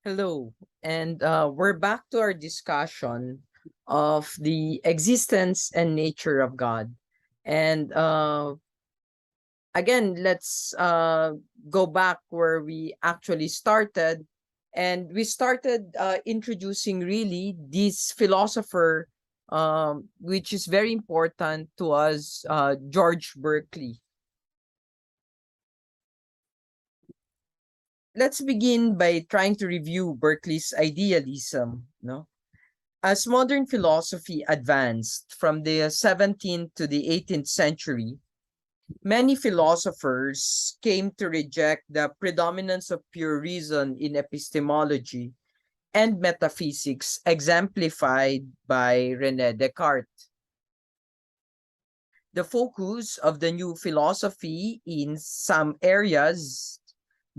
Hello, and we're back to our discussion of the existence and nature of God. And again, let's go back where we actually started. And we started introducing really this philosopher, which is very important to us, George Berkeley. Let's begin by trying to review Berkeley's idealism. No? As modern philosophy advanced from the 17th to the 18th century, many philosophers came to reject the predominance of pure reason in epistemology and metaphysics, exemplified by René Descartes. The focus of the new philosophy in some areas,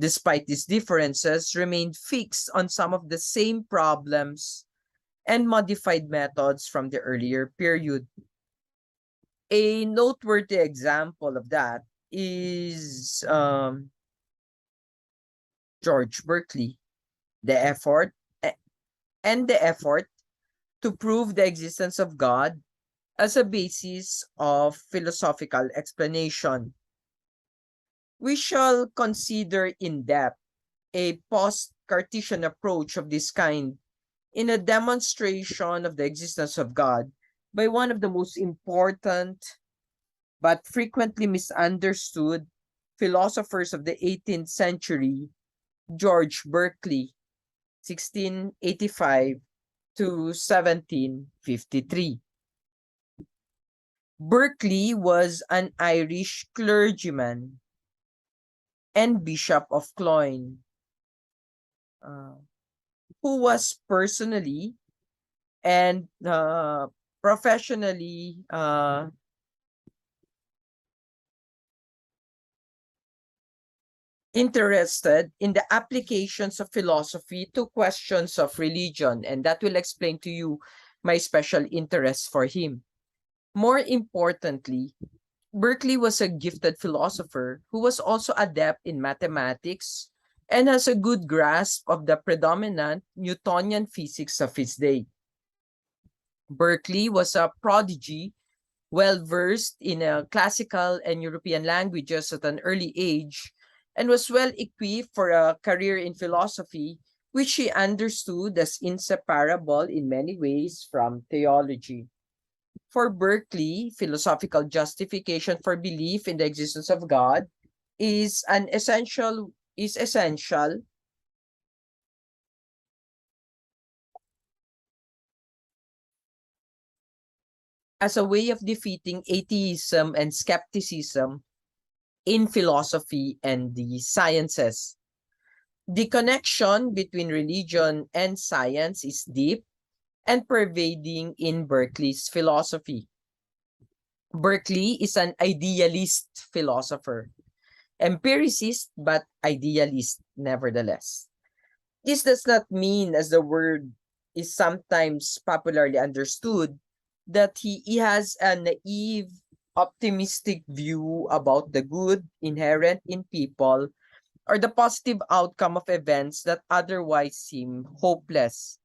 despite these differences, remained fixed on some of the same problems and modified methods from the earlier period. A noteworthy example of that is George Berkeley, the effort and the effort to prove the existence of God as a basis of philosophical explanation. We shall consider in depth a post-Cartesian approach of this kind in a demonstration of the existence of God by one of the most important but frequently misunderstood philosophers of the 18th century, George Berkeley, 1685 to 1753. Berkeley was an Irish clergyman and Bishop of Cloyne, uh, who was personally and professionally interested in the applications of philosophy to questions of religion, and that will explain to you my special interest for him. More importantly, Berkeley was a gifted philosopher who was also adept in mathematics and has a good grasp of the predominant Newtonian physics of his day. Berkeley was a prodigy, well versed in classical and European languages at an early age, and was well equipped for a career in philosophy, which he understood as inseparable in many ways from theology. For Berkeley, philosophical justification for belief in the existence of God is essential as a way of defeating atheism and skepticism in philosophy and the sciences. The connection between religion and science is deep and pervading in Berkeley's philosophy. Berkeley is an idealist philosopher, empiricist but idealist nevertheless. This does not mean, as the word is sometimes popularly understood, that he has a naive, optimistic view about the good inherent in people or the positive outcome of events that otherwise seem hopeless.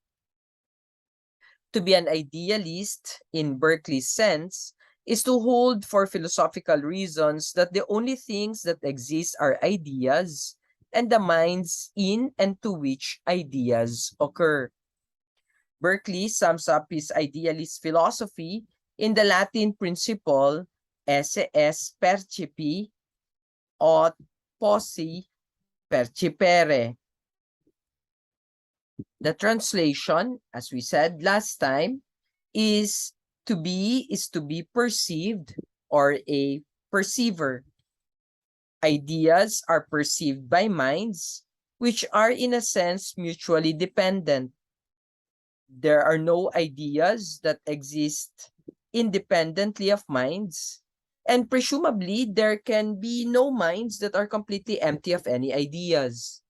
To be an idealist, in Berkeley's sense, is to hold for philosophical reasons that the only things that exist are ideas and the minds in and to which ideas occur. Berkeley sums up his idealist philosophy in the Latin principle esse est percipi aut posse percipere. The translation, as we said last time, is to be perceived or a perceiver. Ideas are perceived by minds, which are in a sense mutually dependent. There are no ideas that exist independently of minds, and presumably there can be no minds that are completely empty of any ideas.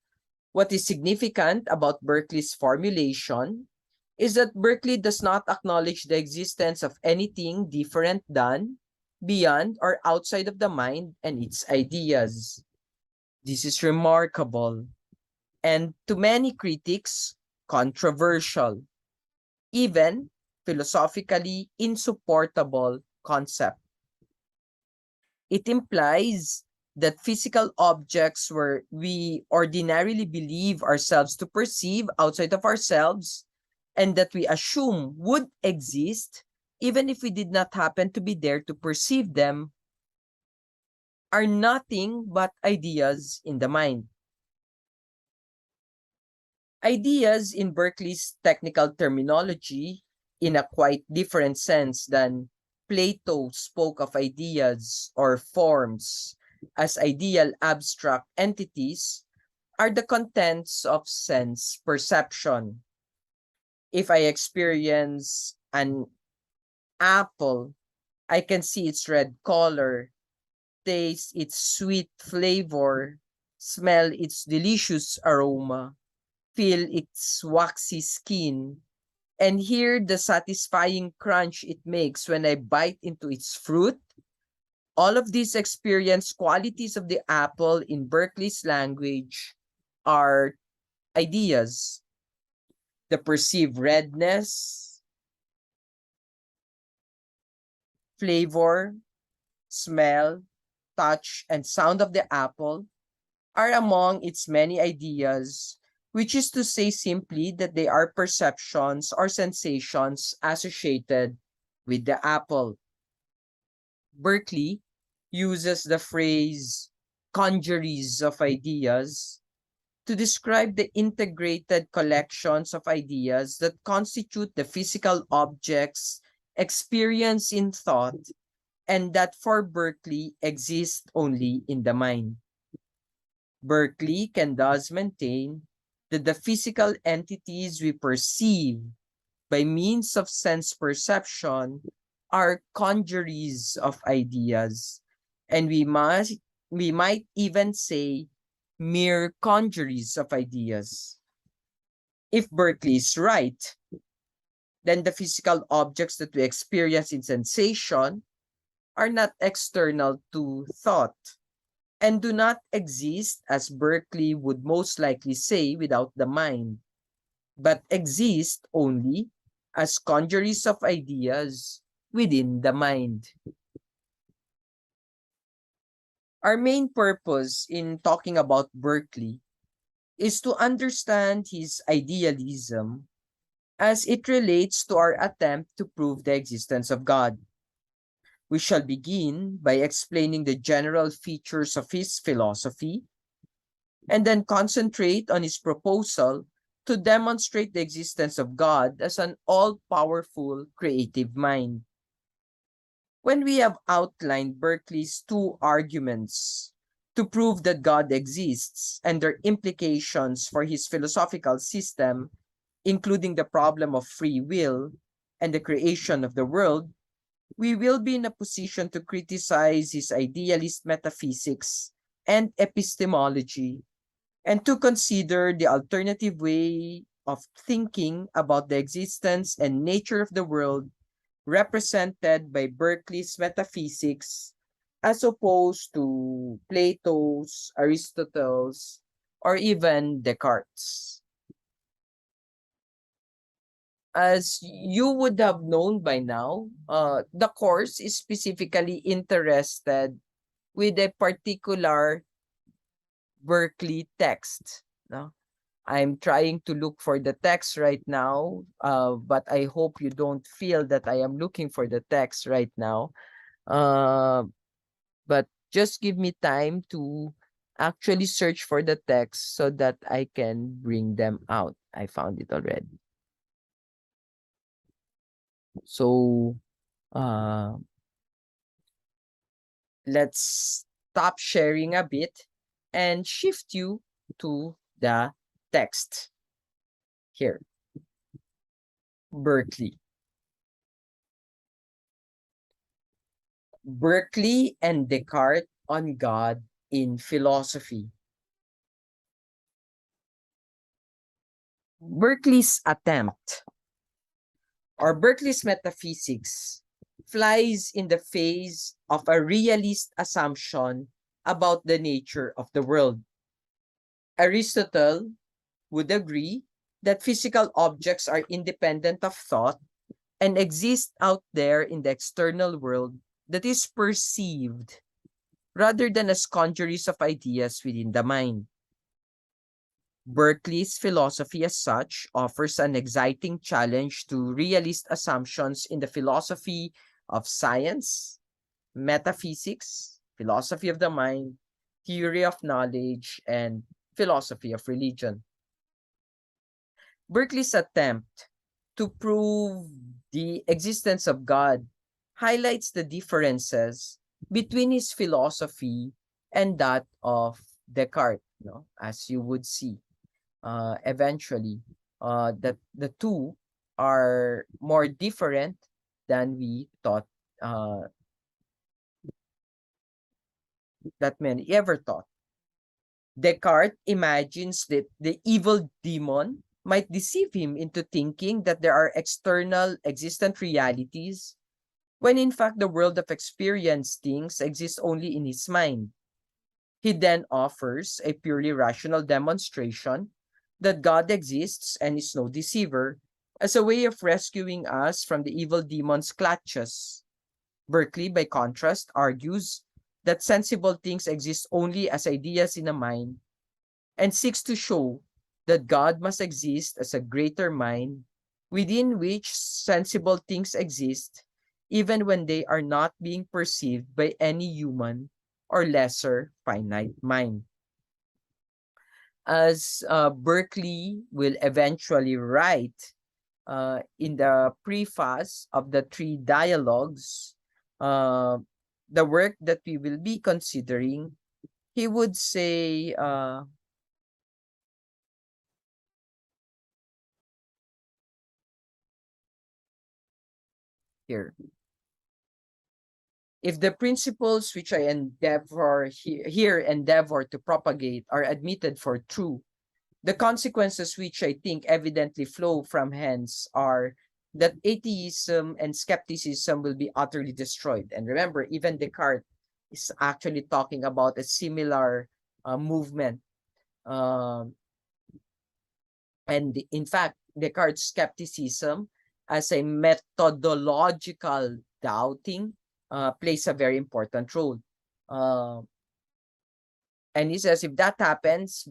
What is significant about Berkeley's formulation is that Berkeley does not acknowledge the existence of anything different than, beyond, or outside of the mind and its ideas. This is remarkable. and to many critics, controversial, even philosophically insupportable concept. It implies that physical objects where we ordinarily believe ourselves to perceive outside of ourselves and that we assume would exist even if we did not happen to be there to perceive them are nothing but ideas in the mind. Ideas in Berkeley's technical terminology, in a quite different sense than Plato spoke of ideas or forms as ideal abstract entities, are the contents of sense perception. If I experience an apple, I can see its red color, taste its sweet flavor, smell its delicious aroma, feel its waxy skin, and hear the satisfying crunch it makes when I bite into its fruit. All of these experience qualities of the apple in Berkeley's language are ideas. The perceived redness, flavor, smell, touch, and sound of the apple are among its many ideas, which is to say simply that they are perceptions or sensations associated with the apple. Berkeley uses the phrase congeries of ideas to describe the integrated collections of ideas that constitute the physical objects experienced in thought and that for Berkeley exist only in the mind. Berkeley can thus maintain that the physical entities we perceive by means of sense perception are congeries of ideas, and we might even say mere congeries of ideas. If Berkeley is right, then the physical objects that we experience in sensation are not external to thought and do not exist, as Berkeley would most likely say, without the mind, but exist only as congeries of ideas within the mind. Our main purpose in talking about Berkeley is to understand his idealism as it relates to our attempt to prove the existence of God. We shall begin by explaining the general features of his philosophy and then concentrate on his proposal to demonstrate the existence of God as an all-powerful creative mind. When we have outlined Berkeley's two arguments to prove that God exists and their implications for his philosophical system, including the problem of free will and the creation of the world, we will be in a position to criticize his idealist metaphysics and epistemology and to consider the alternative way of thinking about the existence and nature of the world represented by Berkeley's metaphysics as opposed to Plato's, Aristotle's, or even Descartes. As you would have known by now, the course is specifically interested with a particular Berkeley text. No? I'm trying to look for the text right now, but I hope you don't feel that I am looking for the text right now. But just give me time to actually search for the text so that I can bring them out. I found it already. So, uh, let's stop sharing a bit and shift you to the text. Here, Berkeley. Berkeley and Descartes on God in philosophy. Berkeley's attempt, or Berkeley's metaphysics, flies in the face of a realist assumption about the nature of the world. Aristotle would agree that physical objects are independent of thought and exist out there in the external world that is perceived rather than as congeries of ideas within the mind. Berkeley's philosophy as such offers an exciting challenge to realist assumptions in the philosophy of science, metaphysics, philosophy of the mind, theory of knowledge, and philosophy of religion. Berkeley's attempt to prove the existence of God highlights the differences between his philosophy and that of Descartes, as you would see eventually, that the two are more different than we thought, that many ever thought. Descartes imagines that the evil demon might deceive him into thinking that there are external existent realities, when in fact the world of experienced things exists only in his mind. He then offers a purely rational demonstration that God exists and is no deceiver as a way of rescuing us from the evil demon's clutches. Berkeley, by contrast, argues that sensible things exist only as ideas in a mind and seeks to show that God must exist as a greater mind within which sensible things exist, even when they are not being perceived by any human or lesser finite mind. As Berkeley will eventually write in the preface of the three dialogues, uh, the work that we will be considering, he would say, here, if the principles which I endeavor here endeavor to propagate are admitted for true, the consequences which I think evidently flow from hence are that atheism and skepticism will be utterly destroyed. And remember, even Descartes is actually talking about a similar movement. And in fact, Descartes' skepticism as a methodological doubting plays a very important role. Uh, and he says if that happens,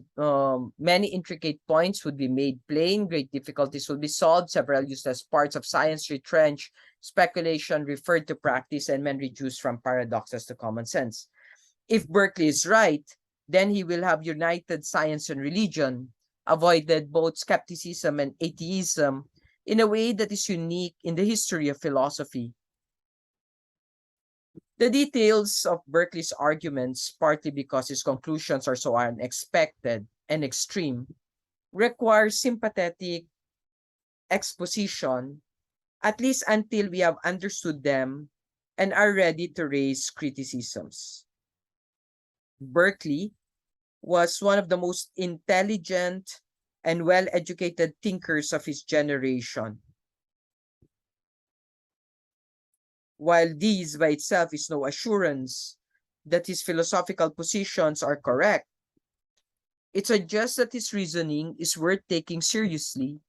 many intricate points would be made plain, great difficulties will be solved, several useless parts of science retrenched, speculation referred to practice, and men reduced from paradoxes to common sense. If Berkeley is right, then he will have united science and religion, avoided both skepticism and atheism in a way that is unique in the history of philosophy. The details of Berkeley's arguments, partly because his conclusions are so unexpected and extreme, require sympathetic exposition, at least until we have understood them and are ready to raise criticisms. Berkeley was one of the most intelligent and well-educated thinkers of his generation. While this by itself is no assurance that his philosophical positions are correct, it suggests that his reasoning is worth taking seriously,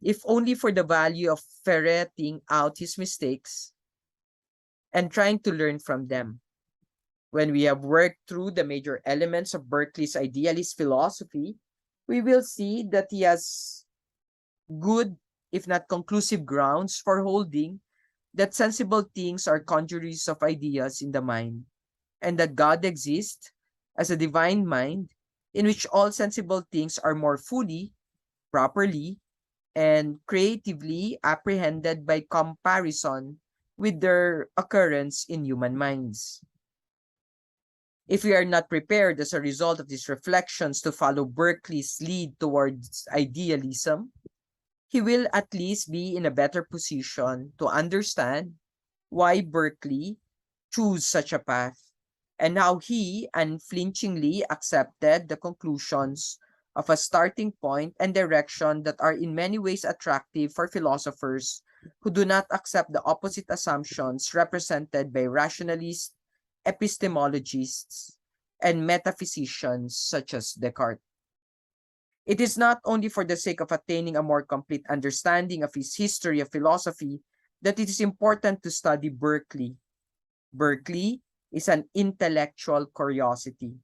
if only for the value of ferreting out his mistakes and trying to learn from them. When we have worked through the major elements of Berkeley's idealist philosophy, we will see that he has good, if not conclusive, grounds for holding that sensible things are congeries of ideas in the mind, and that God exists as a divine mind in which all sensible things are more fully, properly, and creatively apprehended by comparison with their occurrence in human minds. If we are not prepared as a result of these reflections to follow Berkeley's lead towards idealism, he will at least be in a better position to understand why Berkeley chose such a path and how he unflinchingly accepted the conclusions of a starting point and direction that are in many ways attractive for philosophers who do not accept the opposite assumptions represented by rationalists, epistemologists, and metaphysicians such as Descartes. It is not only for the sake of attaining a more complete understanding of his history of philosophy that it is important to study Berkeley. Berkeley is an intellectual curiosity,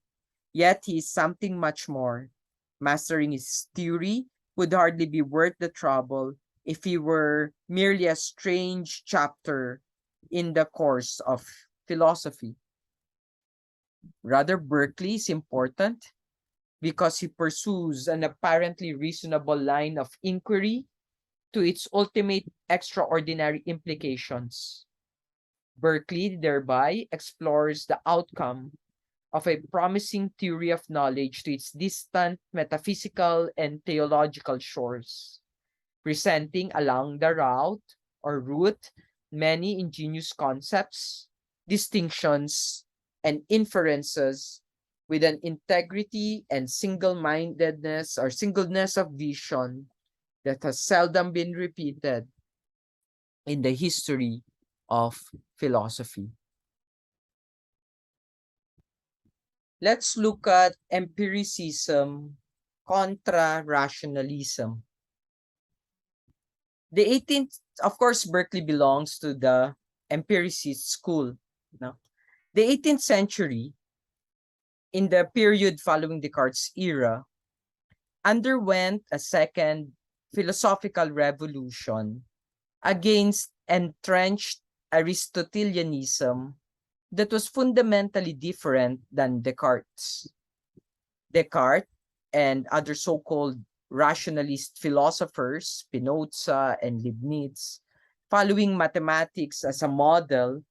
yet he is something much more. Mastering his theory would hardly be worth the trouble if he were merely a strange chapter in the course of philosophy. Rather, Berkeley is important because he pursues an apparently reasonable line of inquiry to its ultimate extraordinary implications. Berkeley thereby explores the outcome of a promising theory of knowledge to its distant metaphysical and theological shores, presenting along the route many ingenious concepts, distinctions, and inferences with an integrity and single-mindedness or singleness of vision that has seldom been repeated in the history of philosophy. Let's look at empiricism contra rationalism. The 18th, of course, Berkeley belongs to the empiricist school. No? The 18th century, in the period following Descartes' era, underwent a second philosophical revolution against entrenched Aristotelianism that was fundamentally different than Descartes. Descartes and other so-called rationalist philosophers, Spinoza and Leibniz, following mathematics as a model,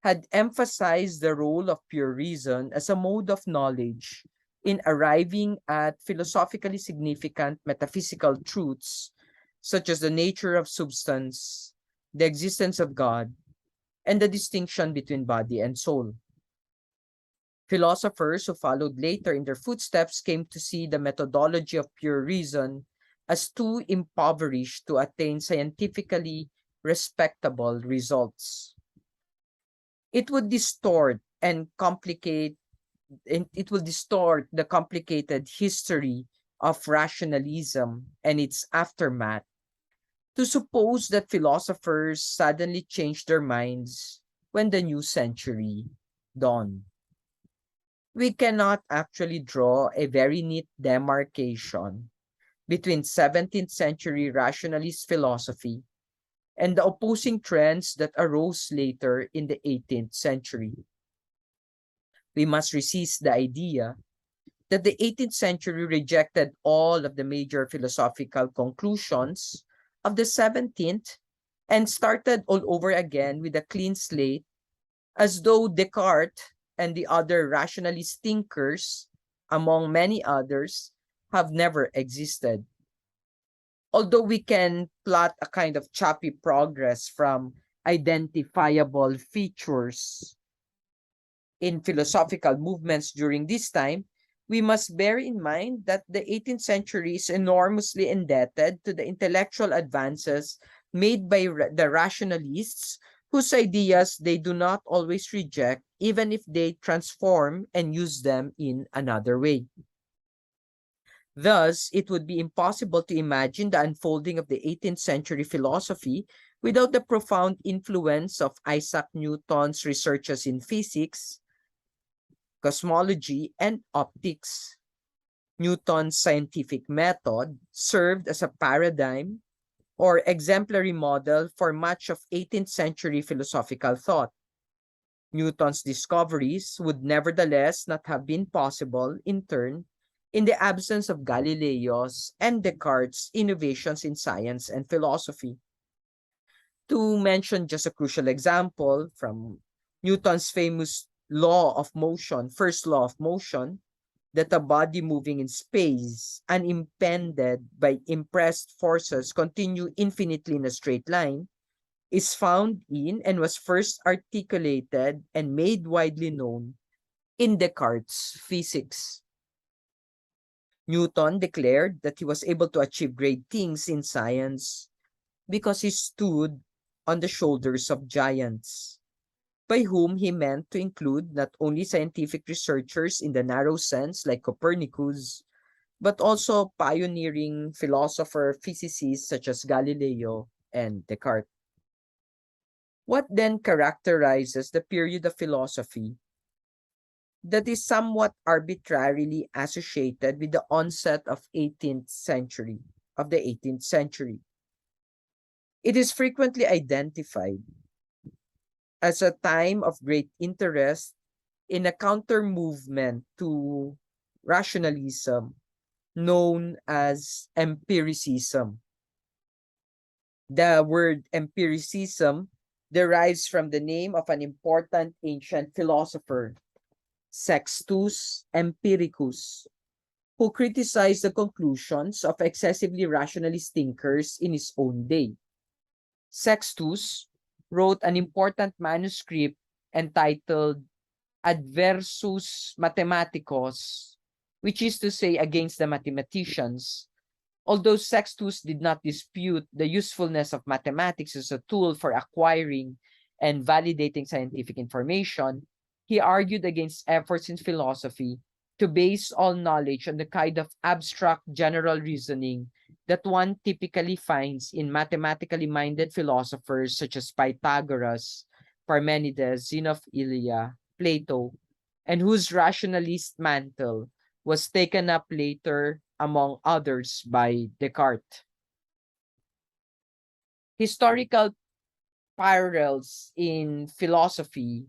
had emphasized the role of pure reason as a mode of knowledge in arriving at philosophically significant metaphysical truths such as the nature of substance, the existence of God, and the distinction between body and soul. Philosophers who followed later in their footsteps came to see the methodology of pure reason as too impoverished to attain scientifically respectable results. It would distort and complicate it will distort the complicated history of rationalism and its aftermath to suppose that philosophers suddenly changed their minds when the new century dawned. We cannot actually draw a very neat demarcation between 17th century rationalist philosophy and the opposing trends that arose later in the 18th century. We must resist the idea that the 18th century rejected all of the major philosophical conclusions of the 17th and started all over again with a clean slate, as though Descartes and the other rationalist thinkers, among many others, have never existed. Although we can plot a kind of choppy progress from identifiable features in philosophical movements during this time, we must bear in mind that the 18th century is enormously indebted to the intellectual advances made by the rationalists whose ideas they do not always reject, even if they transform and use them in another way. Thus, it would be impossible to imagine the unfolding of the 18th century philosophy without the profound influence of Isaac Newton's researches in physics, cosmology, and optics. Newton's scientific method served as a paradigm or exemplary model for much of 18th century philosophical thought. Newton's discoveries would nevertheless not have been possible in turn in the absence of Galileo's and Descartes' innovations in science and philosophy. To mention just a crucial example from Newton's famous law of motion, first law of motion, that a body moving in space, unimpeded by impressed forces, continue infinitely in a straight line, is found in and was first articulated and made widely known in Descartes' physics. Newton declared that he was able to achieve great things in science because he stood on the shoulders of giants, by whom he meant to include not only scientific researchers in the narrow sense like Copernicus, but also pioneering philosopher physicists such as Galileo and Descartes. What then characterizes the period of philosophy that is somewhat arbitrarily associated with the onset of the 18th century? It is frequently identified as a time of great interest in a counter movement to rationalism known as empiricism. The word empiricism derives from the name of an important ancient philosopher, Sextus Empiricus, who criticized the conclusions of excessively rationalist thinkers in his own day. Sextus wrote an important manuscript entitled Adversus Mathematicos, which is to say against the mathematicians. Although Sextus did not dispute the usefulness of mathematics as a tool for acquiring and validating scientific information, he argued against efforts in philosophy to base all knowledge on the kind of abstract general reasoning that one typically finds in mathematically minded philosophers such as Pythagoras, Parmenides, Zeno of Ilia, Plato, and whose rationalist mantle was taken up later, among others, by Descartes. Historical parallels in philosophy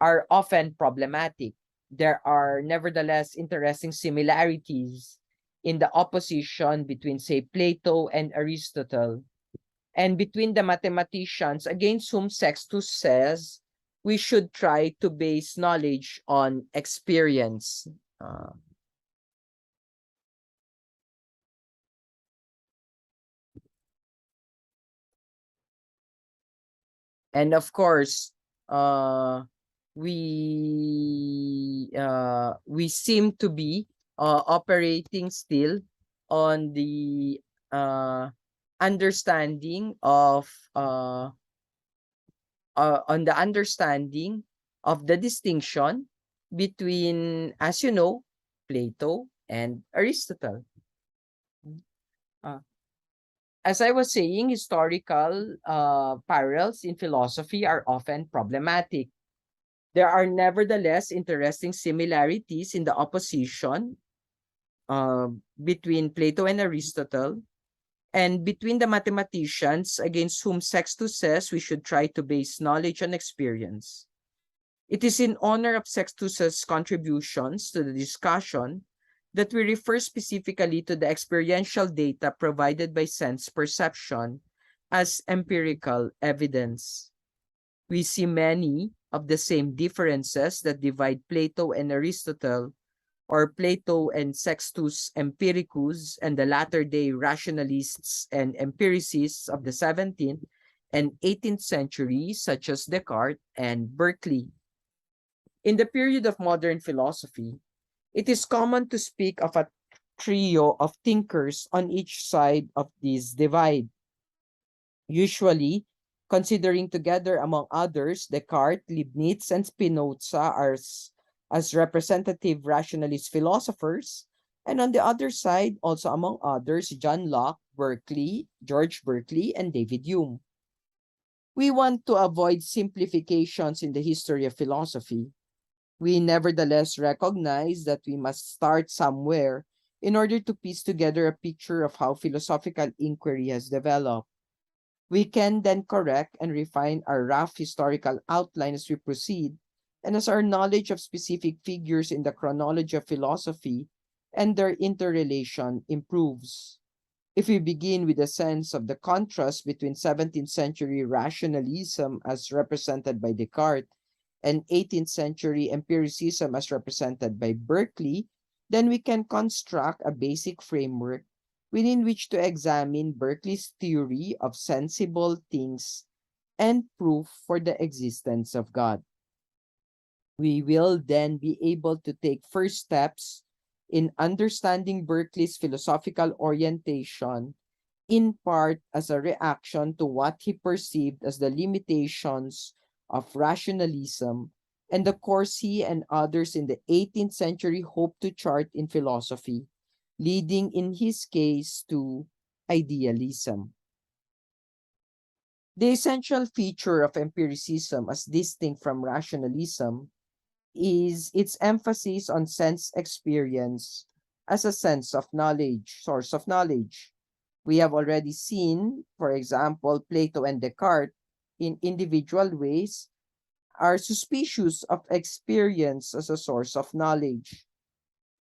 are often problematic. There are nevertheless interesting similarities in the opposition between, say, Plato and Aristotle, and between the mathematicians against whom Sextus says we should try to base knowledge on experience. Uh, and of course, uh, we seem to be operating still on the uh, understanding of on the understanding of the distinction between, as you know, Plato and Aristotle. Uh, as I was saying, historical parallels in philosophy are often problematic. There are nevertheless interesting similarities in the opposition between Plato and Aristotle, and between the mathematicians against whom Sextus says we should try to base knowledge on experience. It is in honor of Sextus's contributions to the discussion that we refer specifically to the experiential data provided by sense perception as empirical evidence. We see many of the same differences that divide Plato and Aristotle, or Plato and Sextus Empiricus, and the latter-day rationalists and empiricists of the 17th and 18th centuries, such as Descartes and Berkeley. In the period of modern philosophy, it is common to speak of a trio of thinkers on each side of this divide, usually considering together, among others, Descartes, Leibniz, and Spinoza as representative rationalist philosophers, and on the other side, also among others, John Locke, George Berkeley, and David Hume. We want to avoid simplifications in the history of philosophy. We nevertheless recognize that we must start somewhere in order to piece together a picture of how philosophical inquiry has developed. We can then correct and refine our rough historical outline as we proceed, and as our knowledge of specific figures in the chronology of philosophy and their interrelation improves. If we begin with a sense of the contrast between 17th century rationalism as represented by Descartes and 18th century empiricism as represented by Berkeley, then we can construct a basic framework within which to examine Berkeley's theory of sensible things and proof for the existence of God. We will then be able to take first steps in understanding Berkeley's philosophical orientation, in part as a reaction to what he perceived as the limitations of rationalism and the course he and others in the 18th century hoped to chart in philosophy, leading in his case to idealism. The essential feature of empiricism as distinct from rationalism is its emphasis on sense experience as a sense of knowledge, source of knowledge. We have already seen, for example, Plato and Descartes in individual ways are suspicious of experience as a source of knowledge.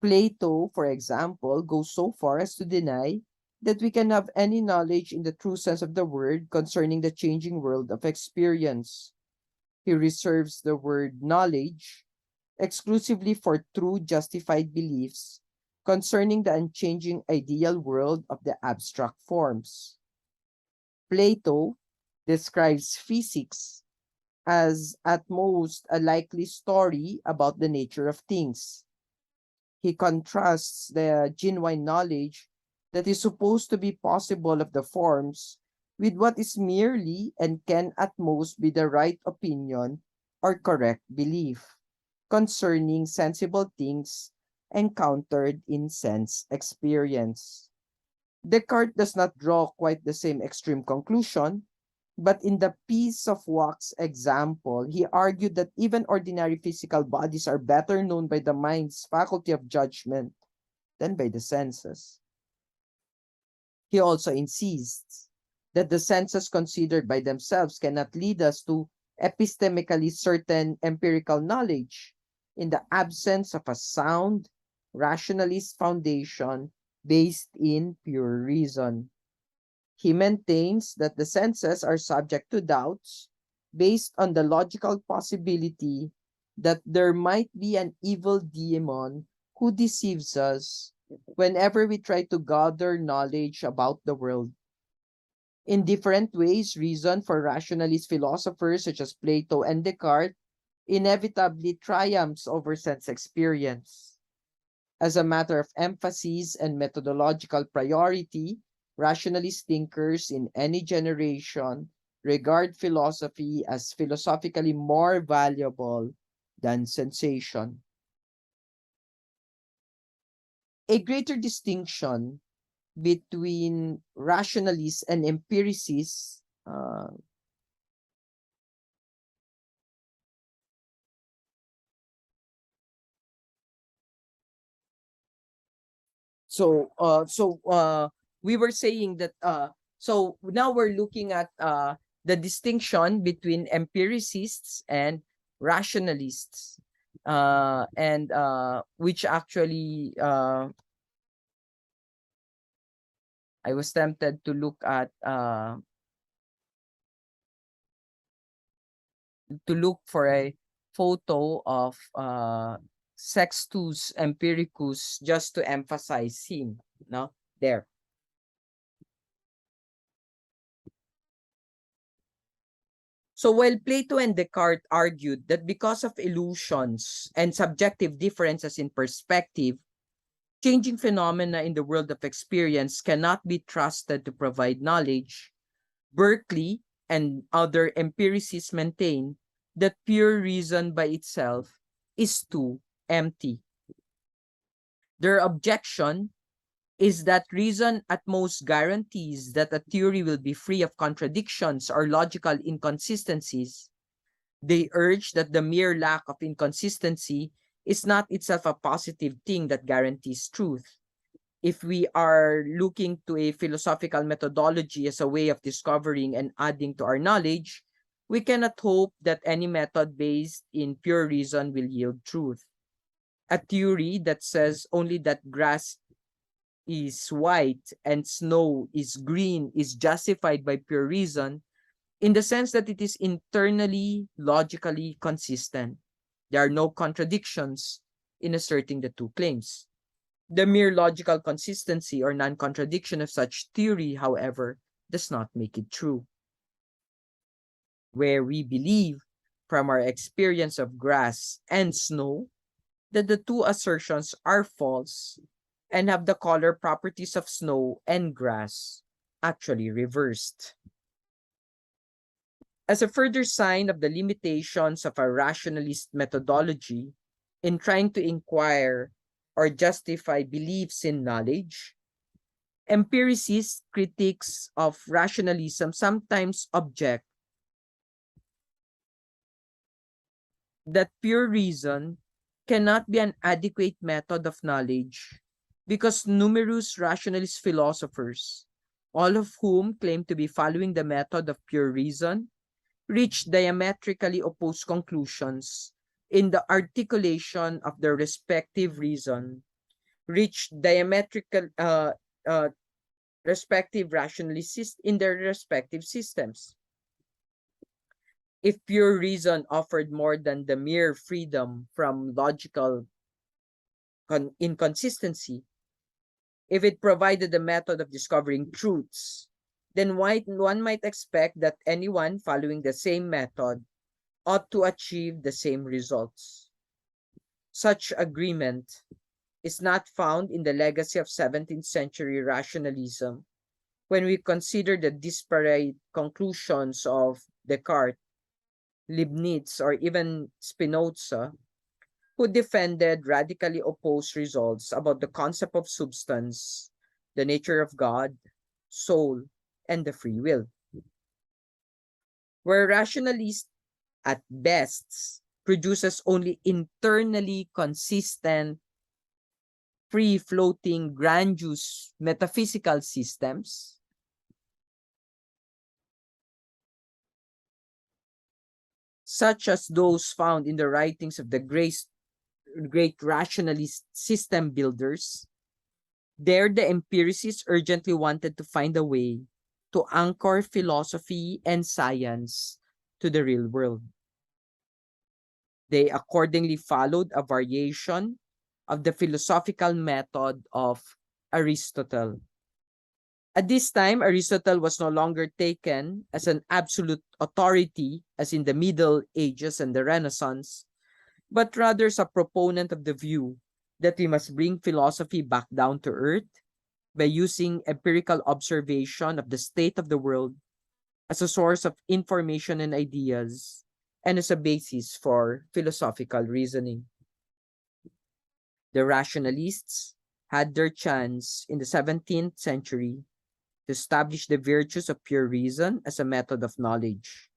Plato, for example, goes so far as to deny that we can have any knowledge in the true sense of the word concerning the changing world of experience. He reserves the word knowledge exclusively for true justified beliefs concerning the unchanging ideal world of the abstract forms. Plato describes physics as at most a likely story about the nature of things. He contrasts the genuine knowledge that is supposed to be possible of the forms with what is merely and can at most be the right opinion or correct belief concerning sensible things encountered in sense experience. Descartes does not draw quite the same extreme conclusion, but in the piece of wax example, he argued that even ordinary physical bodies are better known by the mind's faculty of judgment than by the senses. He also insists that the senses considered by themselves cannot lead us to epistemically certain empirical knowledge in the absence of a sound, rationalist foundation based in pure reason. He maintains that the senses are subject to doubts based on the logical possibility that there might be an evil demon who deceives us whenever we try to gather knowledge about the world. In different ways, reason for rationalist philosophers such as Plato and Descartes inevitably triumphs over sense experience. As a matter of emphasis and methodological priority, rationalist thinkers in any generation regard philosophy as philosophically more valuable than sensation. A greater distinction between rationalists and empiricists we were saying that so now we're looking at the distinction between empiricists and rationalists and which actually I was tempted to look at to look for a photo of Sextus Empiricus just to emphasize him, no? There. So while Plato and Descartes argued that because of illusions and subjective differences in perspective, changing phenomena in the world of experience cannot be trusted to provide knowledge, Berkeley and other empiricists maintain that pure reason by itself is too empty. Their objection is that reason at most guarantees that a theory will be free of contradictions or logical inconsistencies. They urge that the mere lack of inconsistency is not itself a positive thing that guarantees truth. If we are looking to a philosophical methodology as a way of discovering and adding to our knowledge, we cannot hope that any method based in pure reason will yield truth. A theory that says only that grass is white and snow is green is justified by pure reason in the sense that it is internally logically consistent. There are no contradictions in asserting the two claims. The mere logical consistency or non-contradiction of such theory, however, does not make it true. Where we believe from our experience of grass and snow that the two assertions are false and have the color properties of snow and grass actually reversed. As a further sign of the limitations of a rationalist methodology in trying to inquire or justify beliefs in knowledge, empiricist critics of rationalism sometimes object that pure reason cannot be an adequate method of knowledge because numerous rationalist philosophers, all of whom claim to be following the method of pure reason, reach diametrically opposed conclusions in the articulation of their respective reason, reach diametrical uh, respective rationalists in their respective systems. If pure reason offered more than the mere freedom from logical inconsistency, if it provided a method of discovering truths, then one might expect that anyone following the same method ought to achieve the same results. Such agreement is not found in the legacy of 17th century rationalism when we consider the disparate conclusions of Descartes, Leibniz, or even Spinoza, who defended radically opposed results about the concept of substance, the nature of God, soul, and the free will. Where rationalist at best produces only internally consistent, free-floating, grandiose metaphysical systems, such as those found in the writings of the great rationalist system builders, there the empiricists urgently wanted to find a way to anchor philosophy and science to the real world. They accordingly followed a variation of the philosophical method of Aristotle. At this time, Aristotle was no longer taken as an absolute authority as in the Middle Ages and the Renaissance, but rather as a proponent of the view that we must bring philosophy back down to earth by using empirical observation of the state of the world as a source of information and ideas and as a basis for philosophical reasoning. The rationalists had their chance in the 17th century to establish the virtues of pure reason as a method of knowledge.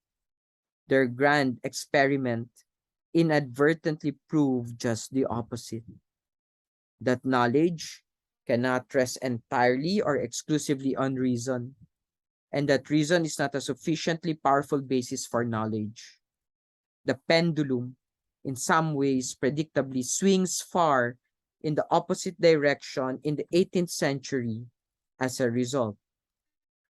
Their grand experiment inadvertently proved just the opposite. That knowledge cannot rest entirely or exclusively on reason, and that reason is not a sufficiently powerful basis for knowledge. The pendulum, in some ways, predictably swings far in the opposite direction in the 18th century as a result,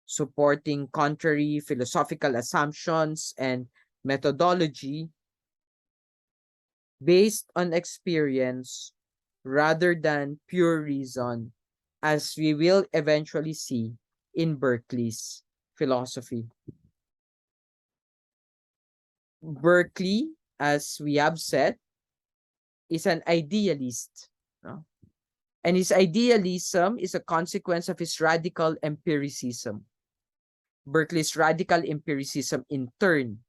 supporting contrary philosophical assumptions and methodology based on experience rather than pure reason, as we will eventually see in Berkeley's philosophy. Berkeley, as we have said, is an idealist. No? And his idealism is a consequence of his radical empiricism. Berkeley's radical empiricism, in turn,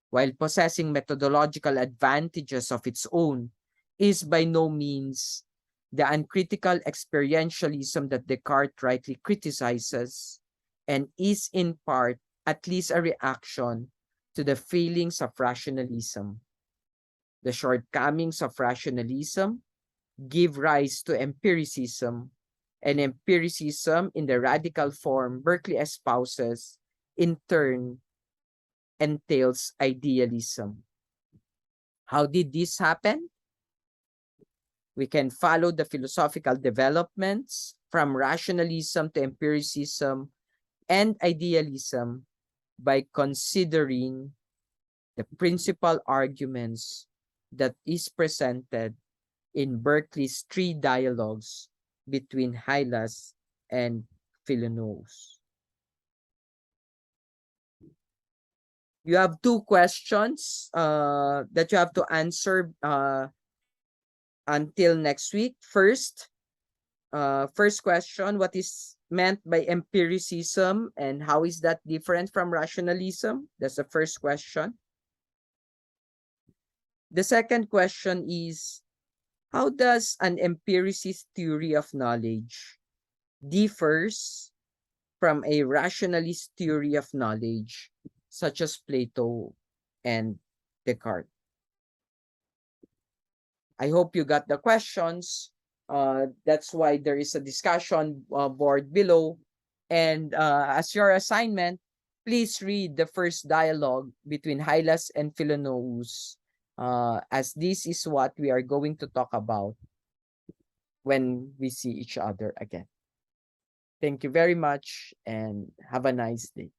while possessing methodological advantages of its own, is by no means the uncritical experientialism that Descartes rightly criticizes, and is in part at least a reaction to the failings of rationalism. The shortcomings of rationalism give rise to empiricism, and empiricism in the radical form Berkeley espouses, in turn, entails idealism. How did this happen? We can follow the philosophical developments from rationalism to empiricism and idealism by considering the principal arguments that is presented in Berkeley's three dialogues between Hylas and Philonous. You have two questions that you have to answer until next week. First question, what is meant by empiricism and how is that different from rationalism? That's the first question. The second question is, How does an empiricist theory of knowledge differs from a rationalist theory of knowledge, such as Plato and Descartes? I hope you got the questions. That's why there is a discussion board below. And as your assignment, please read the first dialogue between Hylas and Philonous, as this is what we are going to talk about when we see each other again. Thank you very much and have a nice day.